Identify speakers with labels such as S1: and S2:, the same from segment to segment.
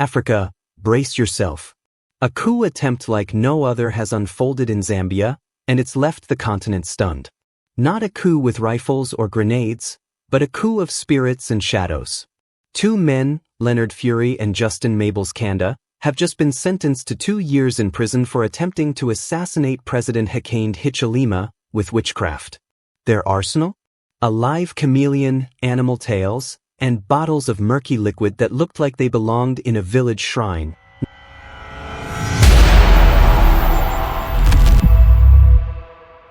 S1: Africa, brace yourself. A coup attempt like no other has unfolded in Zambia, and it's left the continent stunned. Not a coup with rifles or grenades, but a coup of spirits and shadows. Two men, Leonard Fury and Justin Mabels Kanda, have just been sentenced to 2 years in prison for attempting to assassinate President Hakainde Hichilema with witchcraft. Their arsenal? A live chameleon, animal tails, and bottles of murky liquid that looked like they belonged in a village shrine.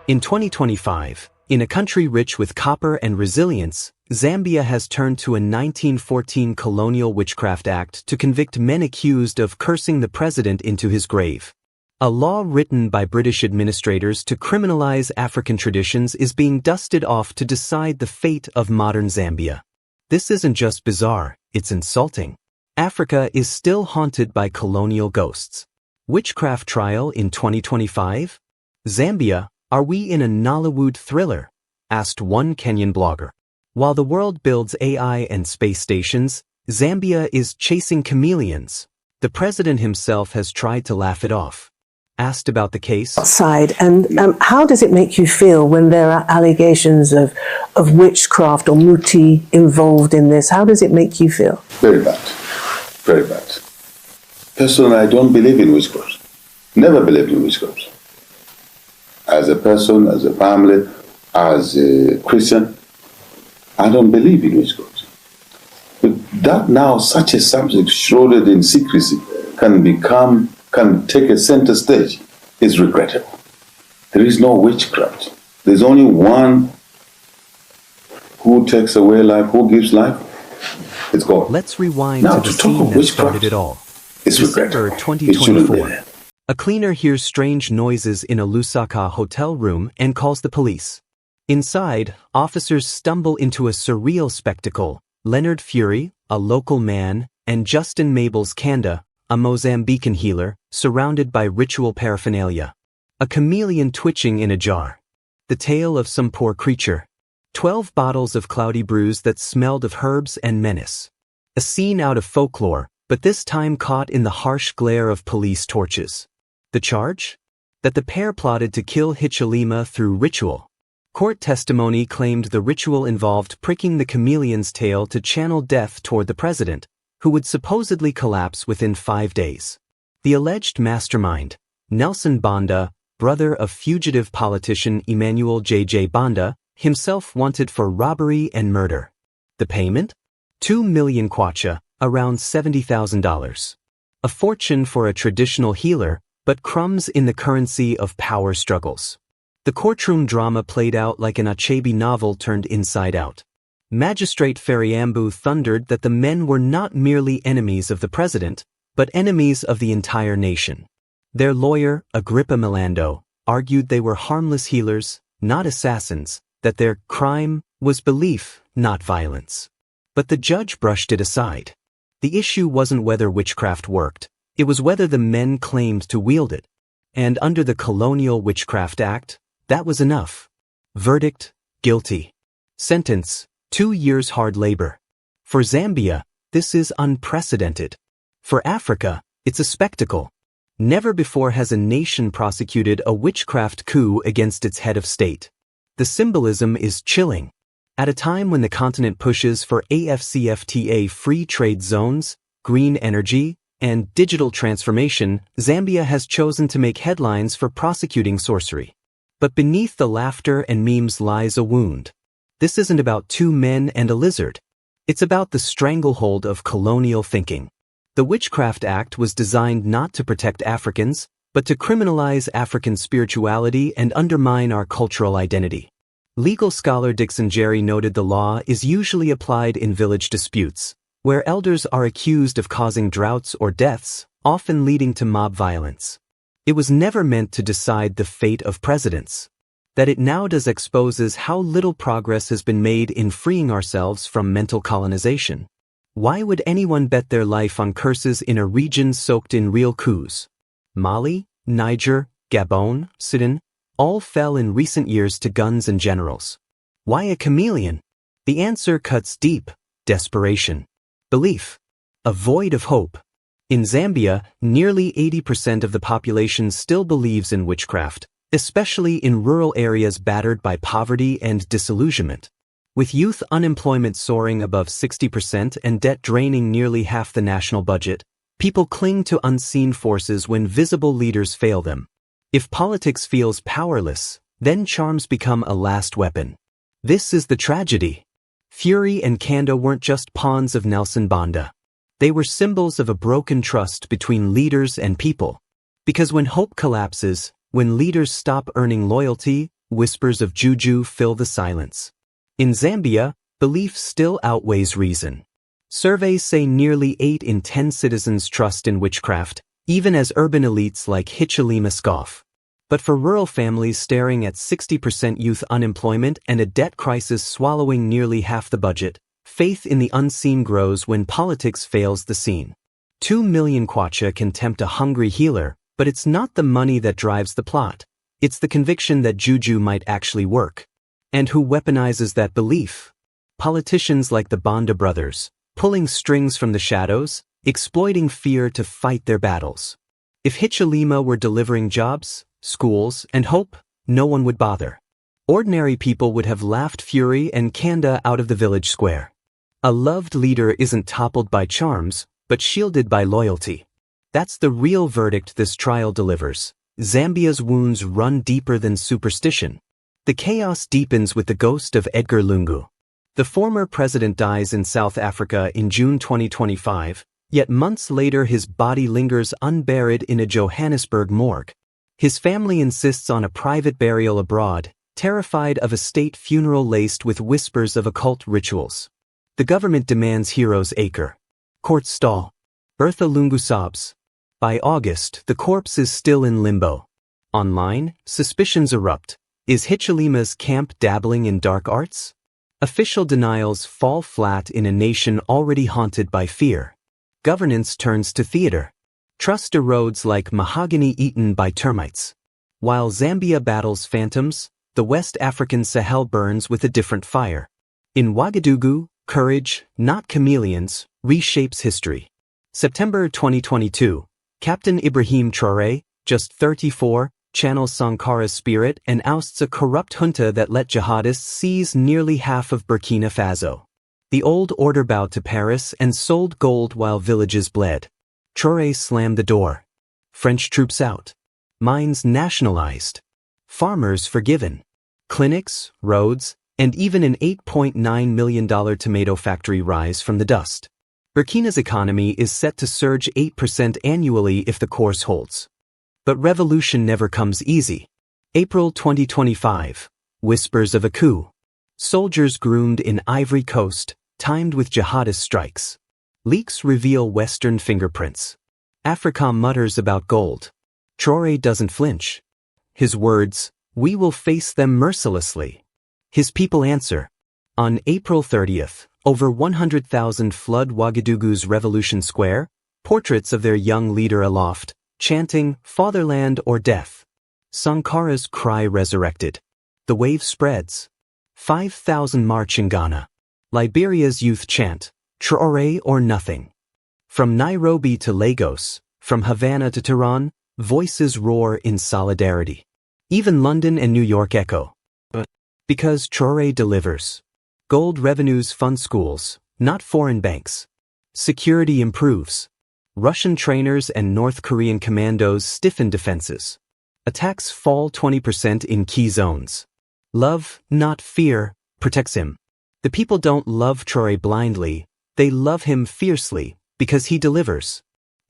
S1: In 2025, in a country rich with copper and resilience, Zambia has turned to a 1914 colonial witchcraft act to convict men accused of cursing the president into his grave. A law written by British administrators to criminalize African traditions is being dusted off to decide the fate of modern Zambia. This isn't just bizarre, it's insulting. Africa is still haunted by colonial ghosts. Witchcraft trial in 2025? Zambia, are we in a Nollywood thriller? Asked one Kenyan blogger. While the world builds AI and space stations, Zambia is chasing chameleons. The president himself has tried to laugh it off. Asked about the case.
S2: Side, and how does it make you feel when there are allegations of witchcraft or muti involved in this? How does it make you feel?
S3: Very bad. Very bad. Personally, I don't believe in witchcraft. Never believed in witchcraft. As a person, as a family, as a Christian, I don't believe in witchcraft. But that now such a subject shrouded in secrecy can take a center stage is regrettable. There is no witchcraft. There's only one who takes away life, who gives life. It's God.
S1: Let's rewind
S3: now,
S1: to the scene that started it all.
S3: It's
S1: December
S3: regrettable.
S1: 2024. A cleaner hears strange noises in a Lusaka hotel room and calls the police. Inside, officers stumble into a surreal spectacle. Leonard Fury, a local man, and Justin Mabels Kanda, a Mozambican healer, surrounded by ritual paraphernalia. A chameleon twitching in a jar. The tale of some poor creature. 12 bottles of cloudy brews that smelled of herbs and menace. A scene out of folklore, but this time caught in the harsh glare of police torches. The charge? That the pair plotted to kill Hichilema through ritual. Court testimony claimed the ritual involved pricking the chameleon's tail to channel death toward the president, who would supposedly collapse within 5 days. The alleged mastermind, Nelson Banda, brother of fugitive politician Emmanuel J.J. Banda, himself wanted for robbery and murder. The payment? 2 million kwacha, around $70,000. A fortune for a traditional healer, but crumbs in the currency of power struggles. The courtroom drama played out like an Achebe novel turned inside out. Magistrate Feriambu thundered that the men were not merely enemies of the president, but enemies of the entire nation. Their lawyer, Agrippa Milando, argued they were harmless healers, not assassins, that their crime was belief, not violence. But the judge brushed it aside. The issue wasn't whether witchcraft worked, it was whether the men claimed to wield it. And under the Colonial Witchcraft Act, that was enough. Verdict, guilty. Sentence, 2 years hard labor. For Zambia, this is unprecedented. For Africa, it's a spectacle. Never before has a nation prosecuted a witchcraft coup against its head of state. The symbolism is chilling. At a time when the continent pushes for AfCFTA free trade zones, green energy, and digital transformation, Zambia has chosen to make headlines for prosecuting sorcery. But beneath the laughter and memes lies a wound. This isn't about 2 men and a lizard. It's about the stranglehold of colonial thinking. The Witchcraft Act was designed not to protect Africans, but to criminalize African spirituality and undermine our cultural identity. Legal scholar Dixon Jerry noted the law is usually applied in village disputes, where elders are accused of causing droughts or deaths, often leading to mob violence. It was never meant to decide the fate of presidents. That it now does exposes how little progress has been made in freeing ourselves from mental colonization. Why would anyone bet their life on curses in a region soaked in real coups? Mali, Niger, Gabon, Sudan, all fell in recent years to guns and generals. Why a chameleon? The answer cuts deep: desperation. Belief. A void of hope. In Zambia, nearly 80% of the population still believes in witchcraft, especially in rural areas battered by poverty and disillusionment. With youth unemployment soaring above 60% and debt draining nearly half the national budget, people cling to unseen forces when visible leaders fail them. If politics feels powerless, then charms become a last weapon. This is the tragedy. Fury and Kanda weren't just pawns of Nelson Banda. They were symbols of a broken trust between leaders and people. Because when hope collapses, when leaders stop earning loyalty, whispers of juju fill the silence. In Zambia, belief still outweighs reason. Surveys say nearly 8 in 10 citizens trust in witchcraft, even as urban elites like Hichilema scoff. But for rural families staring at 60% youth unemployment and a debt crisis swallowing nearly half the budget, faith in the unseen grows when politics fails the seen. 2 million kwacha can tempt a hungry healer, but it's not the money that drives the plot. It's the conviction that juju might actually work. And who weaponizes that belief? Politicians like the Banda brothers, pulling strings from the shadows, exploiting fear to fight their battles. If Hichilema were delivering jobs, schools, and hope, no one would bother. Ordinary people would have laughed Fury and Kanda out of the village square. A loved leader isn't toppled by charms, but shielded by loyalty. That's the real verdict this trial delivers. Zambia's wounds run deeper than superstition. The chaos deepens with the ghost of Edgar Lungu. The former president dies in South Africa in June 2025, yet months later his body lingers unburied in a Johannesburg morgue. His family insists on a private burial abroad, terrified of a state funeral laced with whispers of occult rituals. The government demands heroes' acre. Courts stall. Bertha Lungu sobs. By August, the corpse is still in limbo. Online, suspicions erupt. Is Hichilema's camp dabbling in dark arts? Official denials fall flat in a nation already haunted by fear. Governance turns to theater. Trust erodes like mahogany eaten by termites. While Zambia battles phantoms, the West African Sahel burns with a different fire. In Ouagadougou, courage, not chameleons, reshapes history. September 2022, Captain Ibrahim Traoré, just 34, channels Sankara's spirit and ousts a corrupt junta that let jihadists seize nearly half of Burkina Faso. The old order bowed to Paris and sold gold while villages bled. Traoré slammed the door. French troops out. Mines nationalized. Farmers forgiven. Clinics, roads, and even an $8.9 million tomato factory rise from the dust. Burkina's economy is set to surge 8% annually if the course holds. But revolution never comes easy. April 2025. Whispers of a coup. Soldiers groomed in Ivory Coast, timed with jihadist strikes. Leaks reveal Western fingerprints. Africa mutters about gold. Traoré doesn't flinch. His words, "We will face them mercilessly." His people answer. On April 30th, over 100,000 flood Ouagadougou's Revolution Square, portraits of their young leader aloft, chanting, "Fatherland or death." Sankara's cry resurrected. The wave spreads. 5,000 march in Ghana. Liberia's youth chant, "Traoré or nothing." From Nairobi to Lagos, from Havana to Tehran, voices roar in solidarity. Even London and New York echo. Because Traoré delivers. Gold revenues fund schools, not foreign banks. Security improves. Russian trainers and North Korean commandos stiffen defenses. Attacks fall 20% in key zones. Love, not fear, protects him. The people don't love Traoré blindly, they love him fiercely, because he delivers.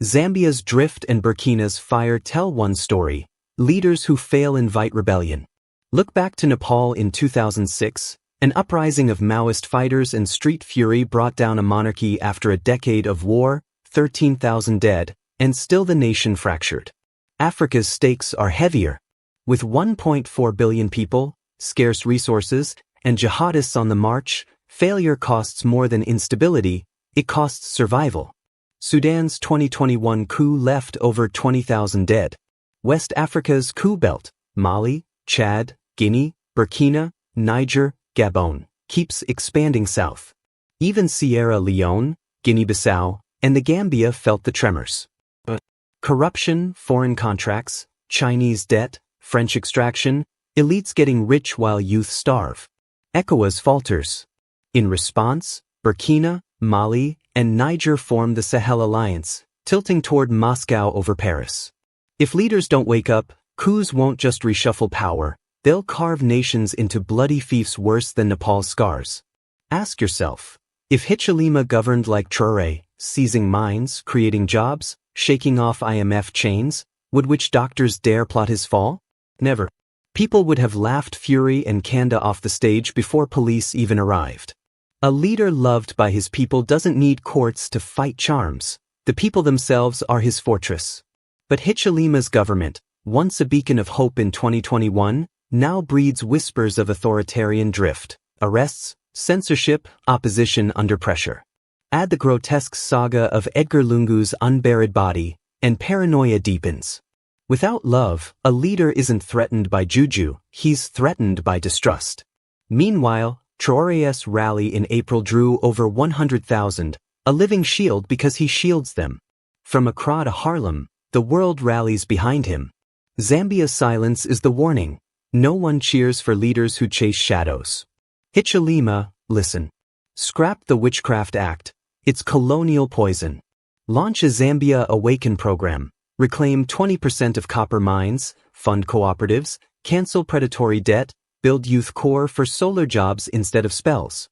S1: Zambia's drift and Burkina's fire tell one story: leaders who fail invite rebellion. Look back to Nepal in 2006, an uprising of Maoist fighters and street fury brought down a monarchy after a decade of war, 13,000 dead, and still the nation fractured. Africa's stakes are heavier. With 1.4 billion people, scarce resources, and jihadists on the march, failure costs more than instability, it costs survival. Sudan's 2021 coup left over 20,000 dead. West Africa's coup belt, Mali, Chad, Guinea, Burkina, Niger, Gabon, keeps expanding south. Even Sierra Leone, Guinea-Bissau, and the Gambia felt the tremors. Corruption, foreign contracts, Chinese debt, French extraction, elites getting rich while youth starve. ECOWAS falters. In response, Burkina, Mali, and Niger form the Sahel alliance, tilting toward Moscow over Paris. If leaders don't wake up, coups won't just reshuffle power, they'll carve nations into bloody fiefs worse than Nepal's scars. Ask yourself, if Hichilema governed like Traoré, seizing mines, creating jobs, shaking off IMF chains, would witch doctors dare plot his fall? Never. People would have laughed Fury and Kanda off the stage before police even arrived. A leader loved by his people doesn't need courts to fight charms. The people themselves are his fortress. But Hichilema's government, once a beacon of hope in 2021, now breeds whispers of authoritarian drift, arrests, censorship, opposition under pressure. Add the grotesque saga of Edgar Lungu's unburied body, and paranoia deepens. Without love, a leader isn't threatened by juju, he's threatened by distrust. Meanwhile, Traoré's rally in April drew over 100,000, a living shield because he shields them. From Accra to Harlem, the world rallies behind him. Zambia's silence is the warning. No one cheers for leaders who chase shadows. Hichilema, listen. Scrap the Witchcraft Act. It's colonial poison. Launch a Zambia Awaken program. Reclaim 20% of copper mines, fund cooperatives, cancel predatory debt, build youth corps for solar jobs instead of spells.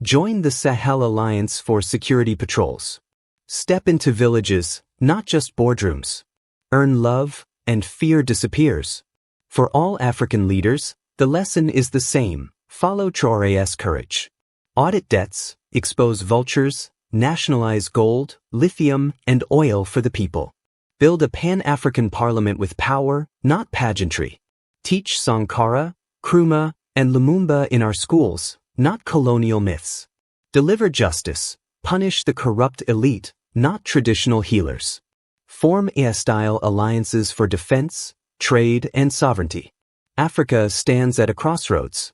S1: Join the Sahel Alliance for security patrols. Step into villages, not just boardrooms. Earn love, and fear disappears. For all African leaders, the lesson is the same. Follow Traoré's courage. Audit debts, expose vultures, nationalize gold, lithium, and oil for the people. Build a Pan-African parliament with power, not pageantry. Teach Sankara, Nkrumah, and Lumumba in our schools, not colonial myths. Deliver justice, punish the corrupt elite, not traditional healers. Form AI-style alliances for defense, trade, and sovereignty. Africa stands at a crossroads.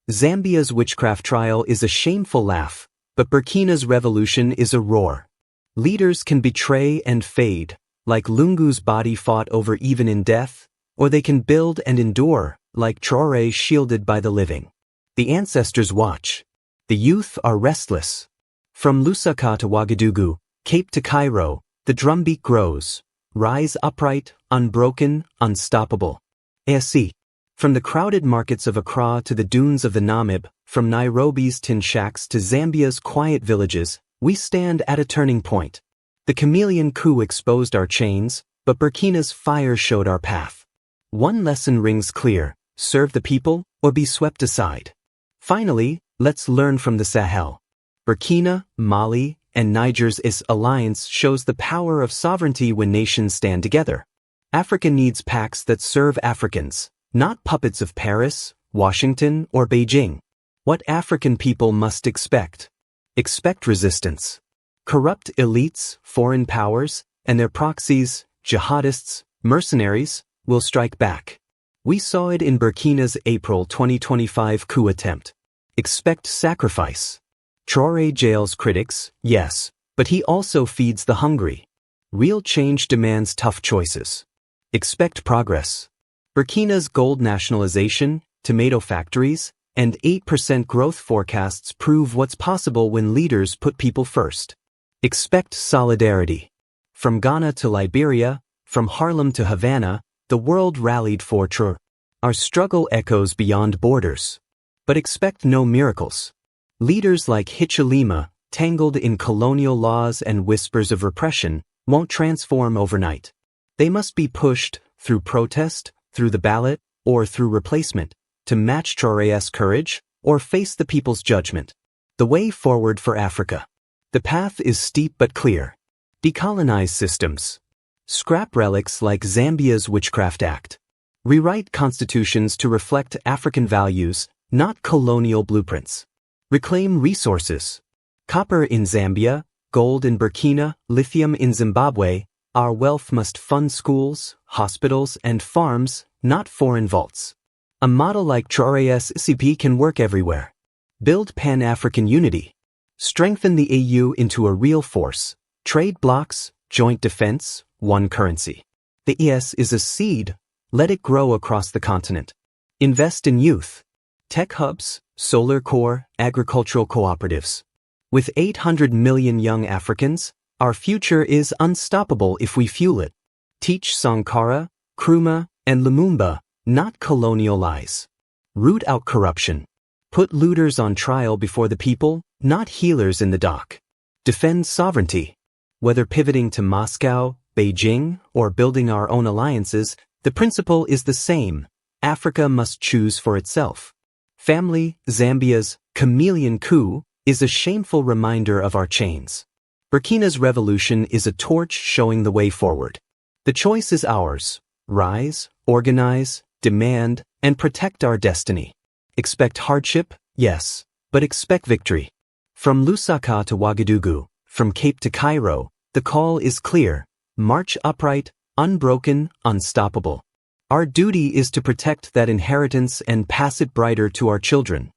S1: Zambia's witchcraft trial is a shameful laugh, but Burkina's revolution is a roar. Leaders can betray and fade, like Lungu's body fought over even in death, or they can build and endure, like Traoré shielded by the living. The ancestors watch. The youth are restless. From Lusaka to Ouagadougou, Cape to Cairo, the drumbeat grows. Rise upright, unbroken, unstoppable. ASC. From the crowded markets of Accra to the dunes of the Namib, from Nairobi's tin shacks to Zambia's quiet villages, we stand at a turning point. The chameleon coup exposed our chains, but Burkina's fire showed our path. One lesson rings clear: serve the people or be swept aside. Finally, let's learn from the Sahel. Burkina, Mali, and Niger's alliance shows the power of sovereignty when nations stand together. Africa needs pacts that serve Africans, not puppets of Paris, Washington, or Beijing. What African people must expect? Expect resistance. Corrupt elites, foreign powers, and their proxies, jihadists, mercenaries, will strike back. We saw it in Burkina's April 2025 coup attempt. Expect sacrifice. Traoré jails critics, yes, but he also feeds the hungry. Real change demands tough choices. Expect progress. Burkina's gold nationalization, tomato factories, and 8% growth forecasts prove what's possible when leaders put people first. Expect solidarity. From Ghana to Liberia, from Harlem to Havana, the world rallied for Traoré. Our struggle echoes beyond borders. But expect no miracles. Leaders like Hichilema, tangled in colonial laws and whispers of repression, won't transform overnight. They must be pushed, through protest, through the ballot, or through replacement, to match Traoré's courage, or face the people's judgment. The way forward for Africa. The path is steep but clear. Decolonize systems. Scrap relics like Zambia's Witchcraft Act. Rewrite constitutions to reflect African values, not colonial blueprints. Reclaim resources. Copper in Zambia, gold in Burkina, lithium in Zimbabwe. Our wealth must fund schools, hospitals, and farms, not foreign vaults. A model like Traoré's CP can work everywhere. Build Pan-African unity. Strengthen the AU into a real force, Trade blocks, joint defense, one currency. The ES is a seed. Let it grow across the continent. Invest in youth. Tech hubs, solar core, agricultural cooperatives. With 800 million young Africans, our future is unstoppable if we fuel it. Teach Sankara, Nkrumah, and Lumumba, not colonialize. Root out corruption. Put looters on trial before the people, not healers in the dock. Defend sovereignty. Whether pivoting to Moscow, Beijing, or building our own alliances, the principle is the same. Africa must choose for itself. Family, Zambia's chameleon coup is a shameful reminder of our chains. Burkina's revolution is a torch showing the way forward. The choice is ours. Rise, organize, demand, and protect our destiny. Expect hardship, yes, but expect victory. From Lusaka to Ouagadougou, from Cape to Cairo, the call is clear. March upright, unbroken, unstoppable. Our duty is to protect that inheritance and pass it brighter to our children.